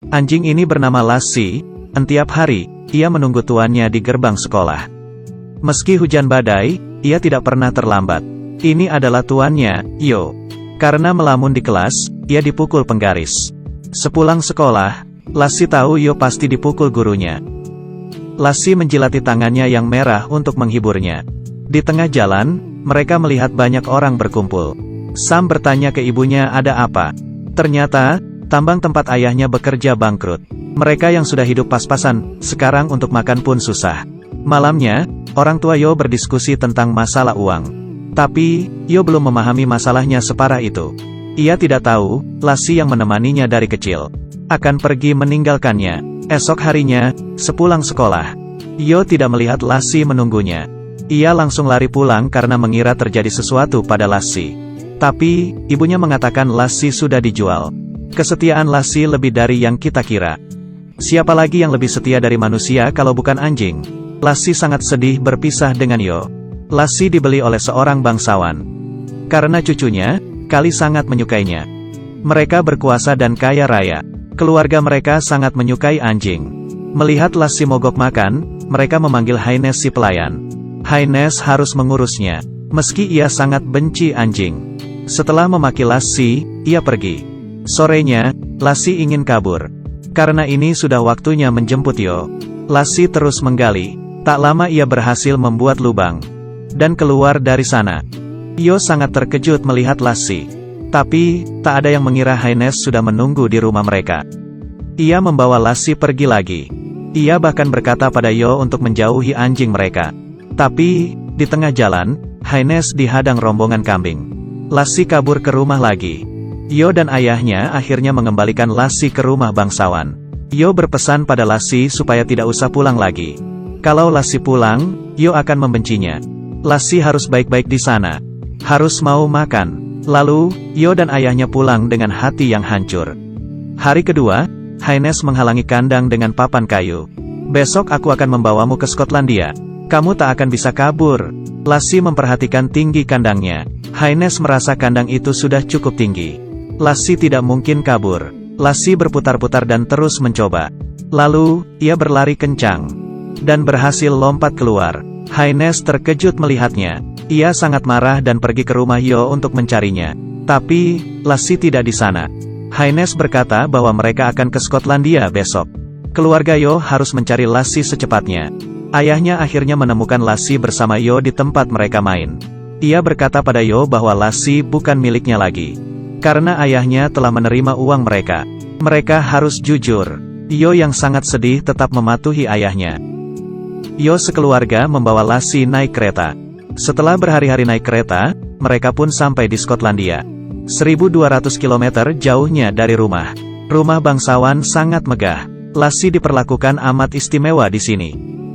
Anjing ini bernama Lassie, dan tiap hari, ia menunggu tuannya di gerbang sekolah. Meski hujan badai, ia tidak pernah terlambat. Ini adalah tuannya, Yo. Karena melamun di kelas, ia dipukul penggaris. Sepulang sekolah, Lassie tahu Yo pasti dipukul gurunya. Lassie menjilati tangannya yang merah untuk menghiburnya. Di tengah jalan, mereka melihat banyak orang berkumpul. Sam bertanya ke ibunya ada apa. Ternyata, tambang tempat ayahnya bekerja bangkrut. Mereka yang sudah hidup pas-pasan, sekarang untuk makan pun susah. Malamnya, orang tua Yo berdiskusi tentang masalah uang. Tapi, Yo belum memahami masalahnya separah itu. Ia tidak tahu, Lassie yang menemaninya dari kecil akan pergi meninggalkannya. Esok harinya, sepulang sekolah, Yo tidak melihat Lassie menunggunya. Ia langsung lari pulang karena mengira terjadi sesuatu pada Lassie. Tapi, ibunya mengatakan Lassie sudah dijual. Kesetiaan Lassie lebih dari yang kita kira. Siapa lagi yang lebih setia dari manusia kalau bukan anjing? Lassie sangat sedih berpisah dengan Yo. Lassie dibeli oleh seorang bangsawan. Karena cucunya, Kali sangat menyukainya. Mereka berkuasa dan kaya raya. Keluarga mereka sangat menyukai anjing. Melihat Lassie mogok makan, mereka memanggil Haines si pelayan. Haines harus mengurusnya, meski ia sangat benci anjing. Setelah memaki Lassie, ia pergi. Sorenya, Lassie ingin kabur. Karena ini sudah waktunya menjemput Yo. Lassie terus menggali. Tak lama ia berhasil membuat lubang dan keluar dari sana. Yo sangat terkejut melihat Lassie. Tapi, tak ada yang mengira Haines sudah menunggu di rumah mereka. Ia membawa Lassie pergi lagi. Ia bahkan berkata pada Yo untuk menjauhi anjing mereka. Tapi, di tengah jalan, Haines dihadang rombongan kambing. Lassie kabur ke rumah lagi. Yo dan ayahnya akhirnya mengembalikan Lassie ke rumah bangsawan. Yo berpesan pada Lassie supaya tidak usah pulang lagi. Kalau Lassie pulang, Yo akan membencinya. Lassie harus baik-baik di sana. Harus mau makan. Lalu, Yo dan ayahnya pulang dengan hati yang hancur. Hari kedua, Haines menghalangi kandang dengan papan kayu. Besok aku akan membawamu ke Skotlandia. Kamu tak akan bisa kabur. Lassie memperhatikan tinggi kandangnya. Haines merasa kandang itu sudah cukup tinggi. Lassie tidak mungkin kabur. Lassie berputar-putar dan terus mencoba. Lalu, ia berlari kencang. Dan berhasil lompat keluar. Haines terkejut melihatnya. Ia sangat marah dan pergi ke rumah Yo untuk mencarinya. Tapi, Lassie tidak di sana. Haines berkata bahwa mereka akan ke Skotlandia besok. Keluarga Yo harus mencari Lassie secepatnya. Ayahnya akhirnya menemukan Lassie bersama Yo di tempat mereka main. Ia berkata pada Yo bahwa Lassie bukan miliknya lagi. Karena ayahnya telah menerima uang mereka. Mereka harus jujur. Yo yang sangat sedih tetap mematuhi ayahnya. Yo sekeluarga membawa Lassie naik kereta. Setelah berhari-hari naik kereta, mereka pun sampai di Skotlandia. 1.200 km jauhnya dari rumah. Rumah bangsawan sangat megah. Lassie diperlakukan amat istimewa di sini.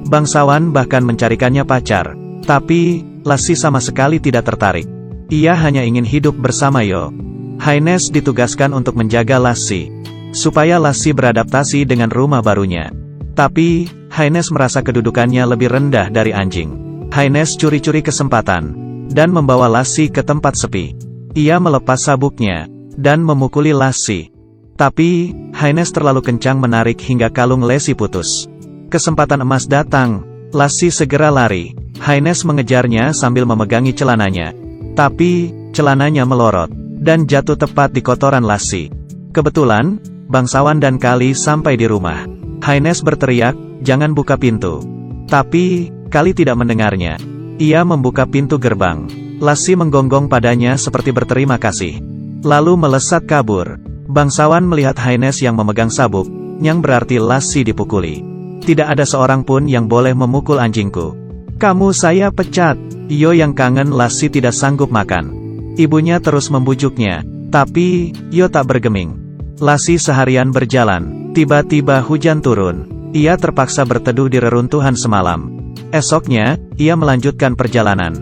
Bangsawan bahkan mencarikannya pacar. Tapi, Lassie sama sekali tidak tertarik. Ia hanya ingin hidup bersama Yo. Haines ditugaskan untuk menjaga Lassie, supaya Lassie beradaptasi dengan rumah barunya. Tapi, Haines merasa kedudukannya lebih rendah dari anjing. Haines curi-curi kesempatan, dan membawa Lassie ke tempat sepi. Ia melepas sabuknya, dan memukuli Lassie. Tapi, Haines terlalu kencang menarik hingga kalung Lassie putus. Kesempatan emas datang. Lassie segera lari. Haines mengejarnya sambil memegangi celananya. Tapi, celananya melorot, dan jatuh tepat di kotoran Lassie. Kebetulan, bangsawan dan Kali sampai di rumah. Haines berteriak, "Jangan buka pintu." Tapi, Kali tidak mendengarnya. Ia membuka pintu gerbang. Lassie menggonggong padanya seperti berterima kasih. Lalu melesat kabur. Bangsawan melihat Haines yang memegang sabuk, yang berarti Lassie dipukuli. Tidak ada seorang pun yang boleh memukul anjingku. Kamu saya pecat. Yo yang kangen Lassie tidak sanggup makan. Ibunya terus membujuknya. Tapi, Yo tak bergeming. Lassie seharian berjalan. Tiba-tiba hujan turun. Ia terpaksa berteduh di reruntuhan semalam. Esoknya, ia melanjutkan perjalanan.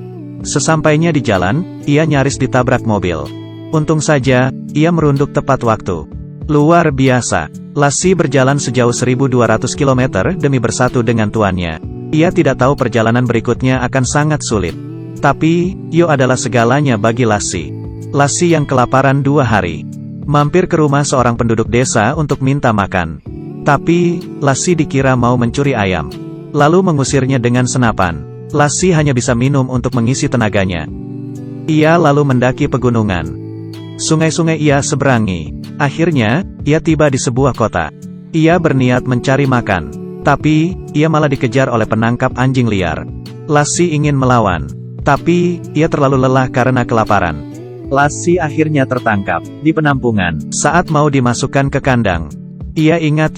Sesampainya di jalan, ia nyaris ditabrak mobil. Untung saja, ia merunduk tepat waktu. Luar biasa. Lassie berjalan sejauh 1.200 km demi bersatu dengan tuannya. Ia tidak tahu perjalanan berikutnya akan sangat sulit. Tapi, Yo adalah segalanya bagi Lassie. Lassie yang kelaparan 2 hari. mampir ke rumah seorang penduduk desa untuk minta makan. Tapi, Lassi dikira mau mencuri ayam. Lalu mengusirnya dengan senapan. Lassi hanya bisa minum untuk mengisi tenaganya. Ia lalu mendaki pegunungan. Sungai-sungai ia seberangi. Akhirnya, ia tiba di sebuah kota. Ia berniat mencari makan. Tapi, ia malah dikejar oleh penangkap anjing liar. Lassi ingin melawan. Tapi, ia terlalu lelah karena kelaparan. Lassi akhirnya tertangkap di penampungan saat mau dimasukkan ke kandang. Ia ingat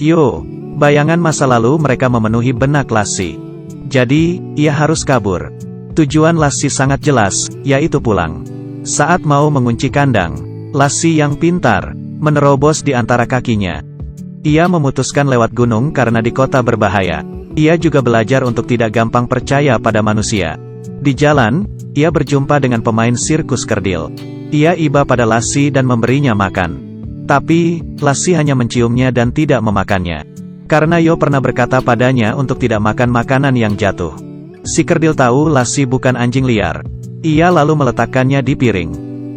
bayangan masa lalu mereka memenuhi benak Lassi. Jadi, ia harus kabur. Tujuan Lassi sangat jelas, yaitu pulang. Saat mau mengunci kandang, Lassi yang pintar menerobos di antara kakinya. Ia memutuskan lewat gunung karena di kota berbahaya. Ia juga belajar untuk tidak gampang percaya pada manusia. Di jalan, ia berjumpa dengan pemain sirkus kerdil. Ia iba pada Lassi dan memberinya makan. Tapi, Lassi hanya menciumnya dan tidak memakannya. Karena Yo pernah berkata padanya untuk tidak makan makanan yang jatuh. Si kerdil tahu Lassi bukan anjing liar. Ia lalu meletakkannya di piring.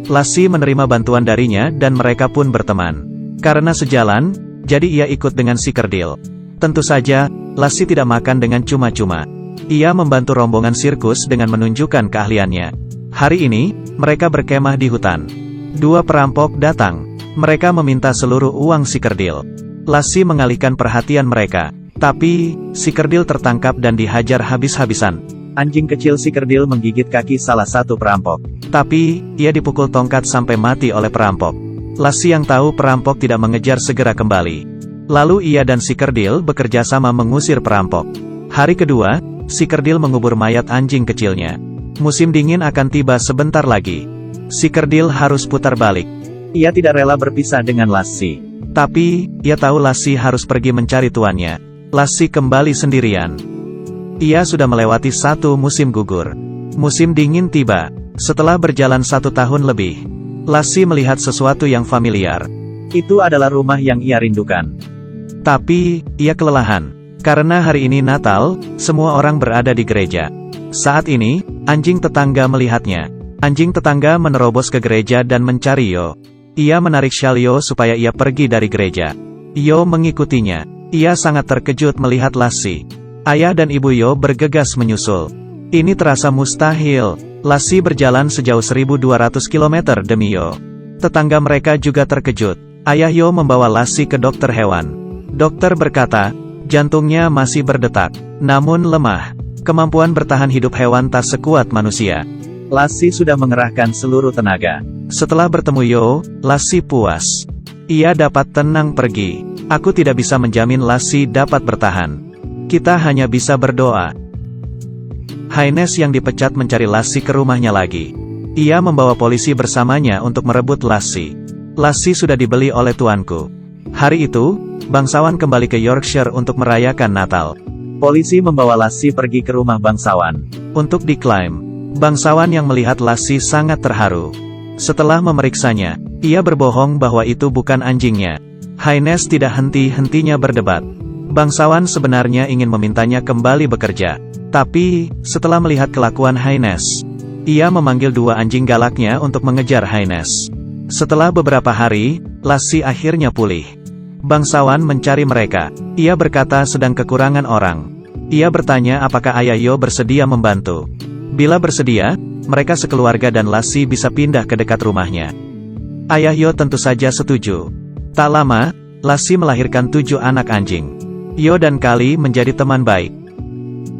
Lassi menerima bantuan darinya dan mereka pun berteman. Karena sejalan, jadi ia ikut dengan si kerdil. Tentu saja, Lassi tidak makan dengan cuma-cuma. Ia membantu rombongan sirkus dengan menunjukkan keahliannya. Hari ini, mereka berkemah di hutan. Dua perampok datang. Mereka meminta seluruh uang si kerdil. Lassi mengalihkan perhatian mereka. Tapi, si kerdil tertangkap dan dihajar habis-habisan. Anjing kecil si kerdil menggigit kaki salah satu perampok. Tapi, ia dipukul tongkat sampai mati oleh perampok. Lassi yang tahu perampok tidak mengejar segera kembali. Lalu ia dan si kerdil bekerja sama mengusir perampok. Hari kedua, si kerdil mengubur mayat anjing kecilnya. Musim dingin akan tiba sebentar lagi. Si kerdil harus putar balik. Ia tidak rela berpisah dengan Lassi. Tapi, ia tahu Lassi harus pergi mencari tuannya. Lassi kembali sendirian. Ia sudah melewati satu musim gugur. Musim dingin tiba. Setelah berjalan 1 tahun lebih, Lassi melihat sesuatu yang familiar. Itu adalah rumah yang ia rindukan. Tapi, ia kelelahan. Karena hari ini Natal, semua orang berada di gereja. Saat ini, anjing tetangga melihatnya. Anjing tetangga menerobos ke gereja dan mencari Yo. Ia menarik syal Yo supaya ia pergi dari gereja. Yo mengikutinya. Ia sangat terkejut melihat Lassi. Ayah dan ibu Yo bergegas menyusul. Ini terasa mustahil. Lassi berjalan sejauh 1.200 km demi Yo. Tetangga mereka juga terkejut. Ayah Yo membawa Lassi ke dokter hewan. Dokter berkata, jantungnya masih berdetak, namun lemah. Kemampuan bertahan hidup hewan tak sekuat manusia. Lassi sudah mengerahkan seluruh tenaga. Setelah bertemu Yo, Lassi puas. Ia dapat tenang pergi. Aku tidak bisa menjamin Lassi dapat bertahan. Kita hanya bisa berdoa. Haines yang dipecat mencari Lassi ke rumahnya lagi. Ia membawa polisi bersamanya untuk merebut Lassi. Lassi sudah dibeli oleh tuanku. Hari itu, bangsawan kembali ke Yorkshire untuk merayakan Natal. Polisi membawa Lassi pergi ke rumah bangsawan untuk diklaim. Bangsawan yang melihat Lassi sangat terharu. Setelah memeriksanya, ia berbohong bahwa itu bukan anjingnya. Haines tidak henti-hentinya berdebat. Bangsawan sebenarnya ingin memintanya kembali bekerja. Tapi, setelah melihat kelakuan Haines, ia memanggil 2 anjing galaknya untuk mengejar Haines. Setelah beberapa hari, Lassi akhirnya pulih. Bangsawan mencari mereka. Ia berkata sedang kekurangan orang. Ia bertanya apakah ayah Yo bersedia membantu. Bila bersedia, mereka sekeluarga dan Lassi bisa pindah ke dekat rumahnya. Ayah Yo tentu saja setuju. Tak lama, Lassi melahirkan 7 anak anjing. Yo dan Kali menjadi teman baik.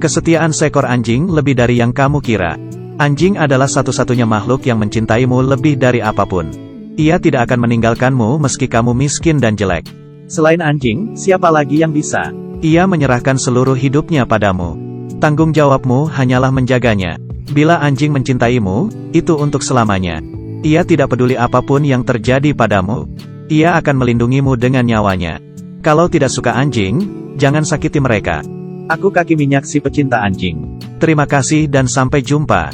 Kesetiaan seekor anjing lebih dari yang kamu kira. Anjing adalah satu-satunya makhluk yang mencintaimu lebih dari apapun. Ia tidak akan meninggalkanmu meski kamu miskin dan jelek. Selain anjing, siapa lagi yang bisa? Ia menyerahkan seluruh hidupnya padamu. Tanggung jawabmu hanyalah menjaganya. Bila anjing mencintaimu, itu untuk selamanya. Ia tidak peduli apapun yang terjadi padamu. Ia akan melindungimu dengan nyawanya. Kalau tidak suka anjing, jangan sakiti mereka. Aku Kaki Minyak si pecinta anjing. Terima kasih dan sampai jumpa.